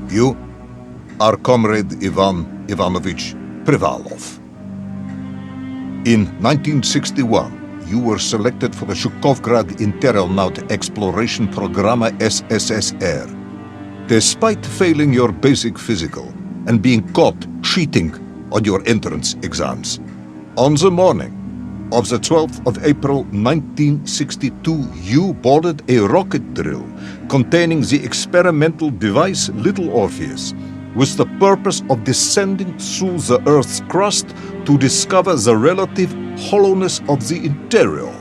You are Comrade Ivan Ivanovich Privalov. In 1961, you were selected for the Shukovgrad Interalnaut Exploration Programma SSSR. Despite failing your basic physical and being caught cheating on your entrance exams, on the morning of the 12th of April 1962, you boarded a rocket drill containing the experimental device Little Orpheus, with the purpose of descending through the Earth's crust to discover the relative hollowness of the interior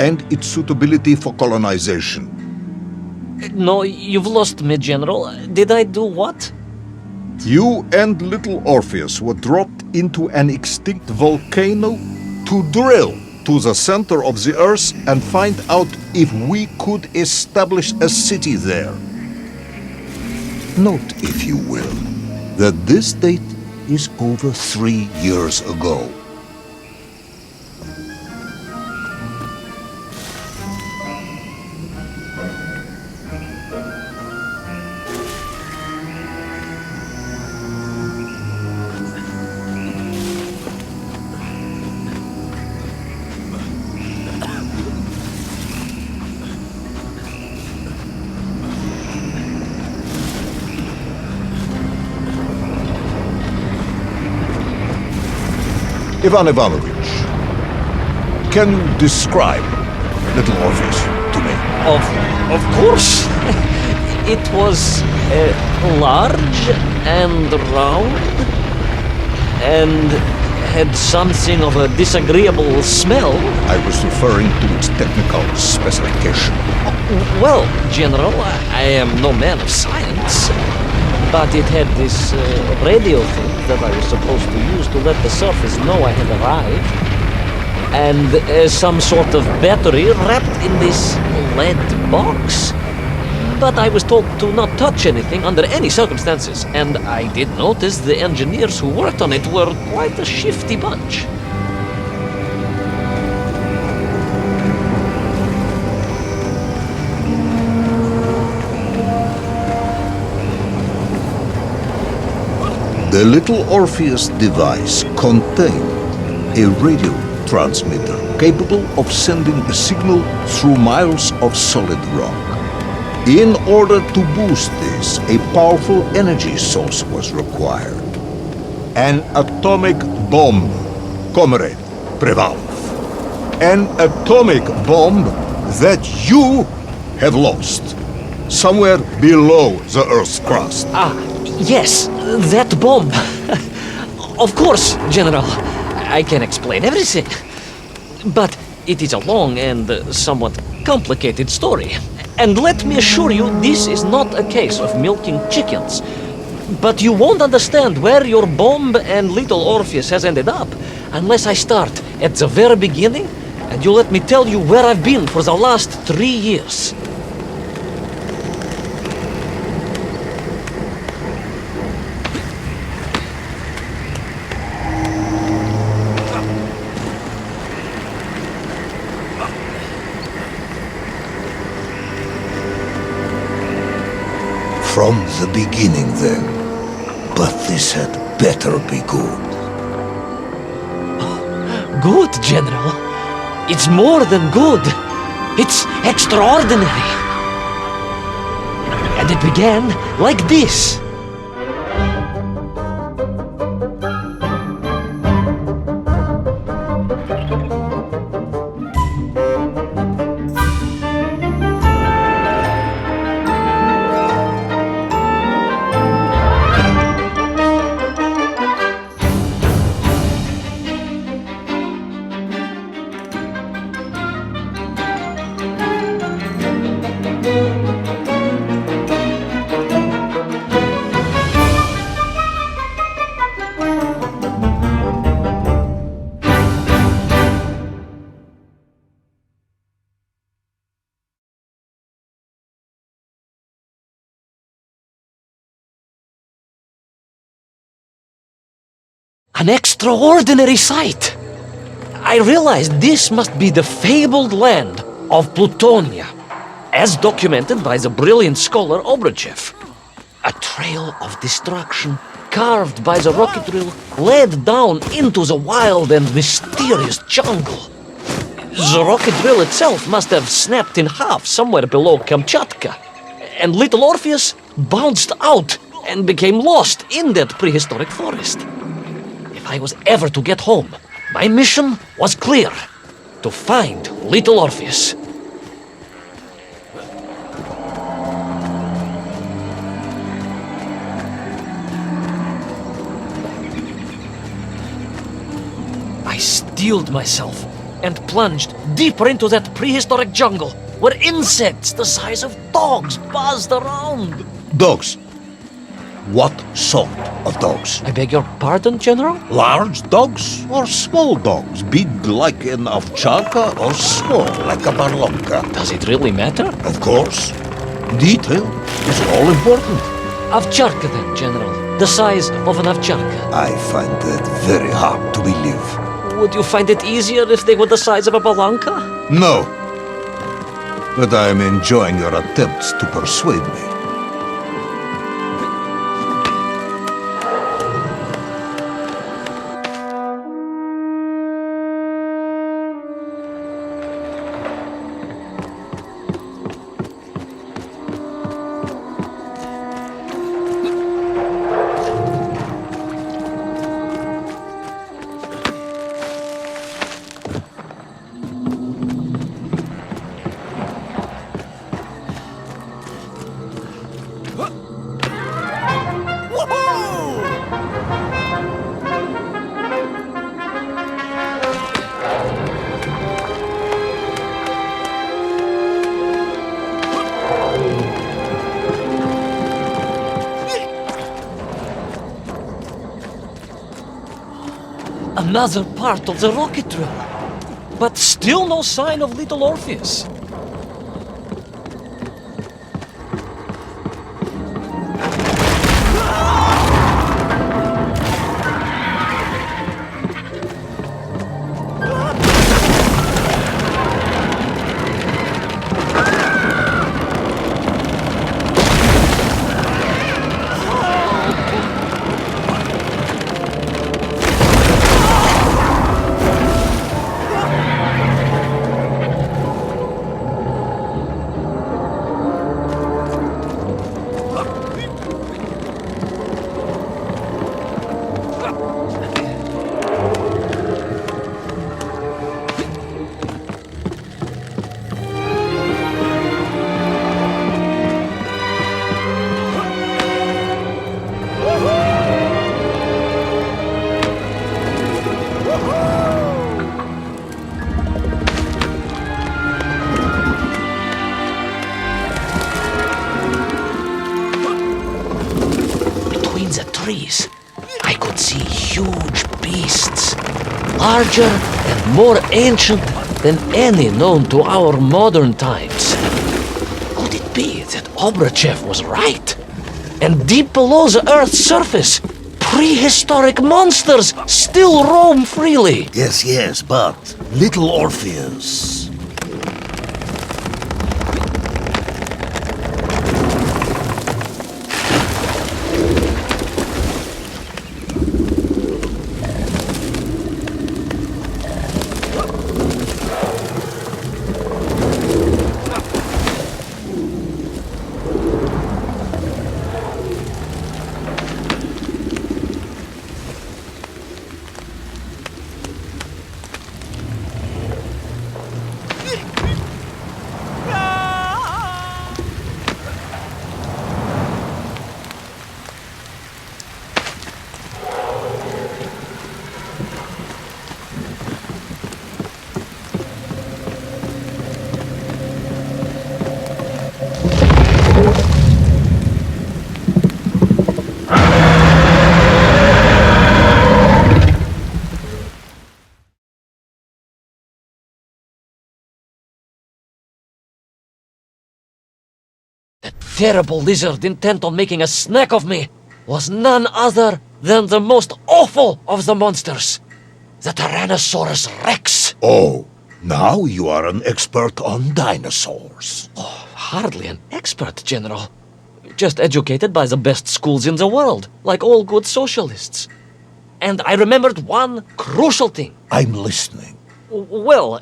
and its suitability for colonization. No, you've lost me, General. Did I do what? You and Little Orpheus were dropped into an extinct volcano to drill to the center of the Earth and find out if we could establish a city there. Note, if you will, that this date is over 3 years ago. Ivan Ivanovich, can you describe Little Orpheus to me? Of course. It was large and round and had something of a disagreeable smell. I was referring to its technical specification. Well, General, I am no man of science, but it had this radio thing that I was supposed to use to let the surface know I had arrived, and some sort of battery wrapped in this lead box. But I was told to not touch anything under any circumstances, and I did notice the engineers who worked on it were quite a shifty bunch. The Little Orpheus device contained a radio transmitter capable of sending a signal through miles of solid rock. In order to boost this, a powerful energy source was required. An atomic bomb, Comrade Privalov. An atomic bomb that you have lost somewhere below the Earth's crust. Yes, that bomb. Of course, General. I can explain everything. But it is a long and somewhat complicated story. And let me assure you, this is not a case of milking chickens. But you won't understand where your bomb and Little Orpheus has ended up unless I start at the very beginning and you let me tell you where I've been for the last 3 years. From the beginning, then. But this had better be good. Good, General. It's more than good. It's extraordinary. And it began like this. An extraordinary sight! I realized this must be the fabled land of Plutonia, as documented by the brilliant scholar Obruchev. A trail of destruction, carved by the rocket drill, led down into the wild and mysterious jungle. The rocket drill itself must have snapped in half somewhere below Kamchatka, and little Orpheus bounced out and became lost in that prehistoric forest. If I was ever to get home, my mission was clear: to find little Orpheus. I steeled myself and plunged deeper into that prehistoric jungle where insects the size of dogs buzzed around. Dogs. What sort of dogs? I beg your pardon, General? Large dogs or small dogs? Big like an ovcharka or small like a barlonka? Does it really matter? Of course. Detail is all important. Ovcharka then, General. The size of an ovcharka. I find that very hard to believe. Would you find it easier if they were the size of a balanka? No. But I am enjoying your attempts to persuade me. Another part of the rocket drill. But still no sign of little Orpheus. Trees, I could see huge beasts, larger and more ancient than any known to our modern times. Could it be that Obrachev was right? And deep below the Earth's surface, prehistoric monsters still roam freely? Yes, but little Orpheus. The terrible lizard intent on making a snack of me was none other than the most awful of the monsters, the Tyrannosaurus Rex. Oh, now you are an expert on dinosaurs. Hardly an expert, General. Just educated by the best schools in the world, like all good socialists. And I remembered one crucial thing. I'm listening. Well,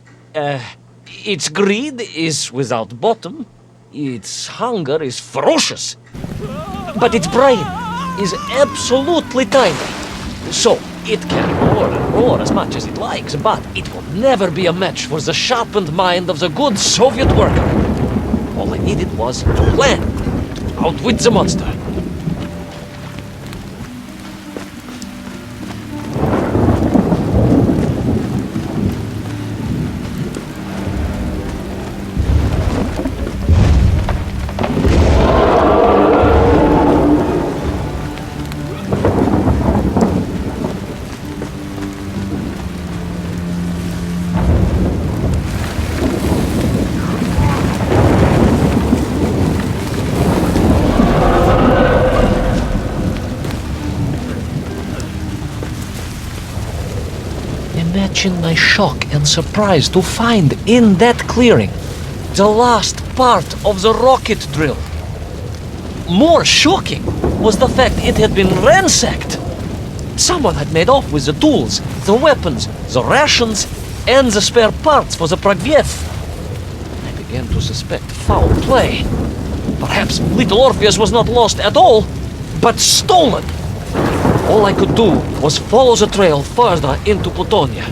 its greed is without bottom, its hunger is ferocious, but its brain is absolutely tiny. So, it can roar and roar as much as it likes, but it will never be a match for the sharpened mind of the good Soviet worker. All I needed was to plan, outwit the monster. Imagine my shock and surprise to find in that clearing the last part of the rocket drill. More shocking was the fact it had been ransacked. Someone had made off with the tools, the weapons, the rations, and the spare parts for the Pragviev. I began to suspect foul play. Perhaps little Orpheus was not lost at all, but stolen. All I could do was follow the trail further into Plutonia.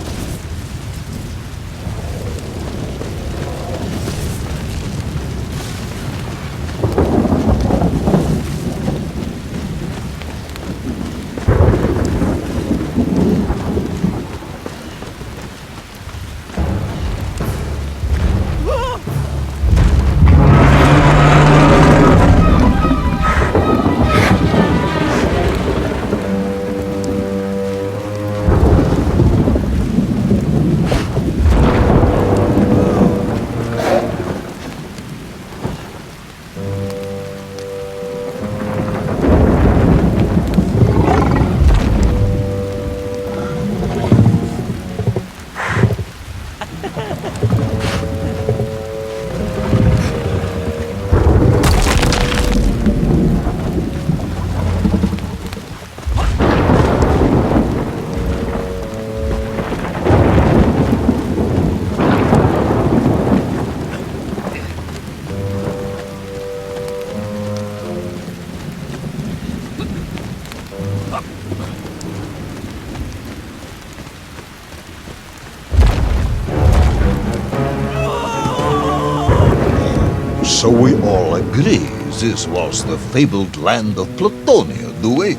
So we all agree this was the fabled land of Plutonia, do we?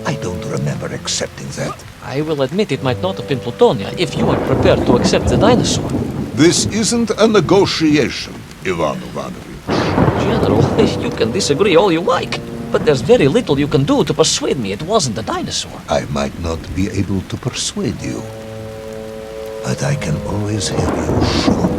I don't remember accepting that. I will admit it might not have been Plutonia if you are prepared to accept the dinosaur. This isn't a negotiation, Ivan Ivanovich. General, you can disagree all you like, but there's very little you can do to persuade me it wasn't a dinosaur. I might not be able to persuade you, but I can always have you shot.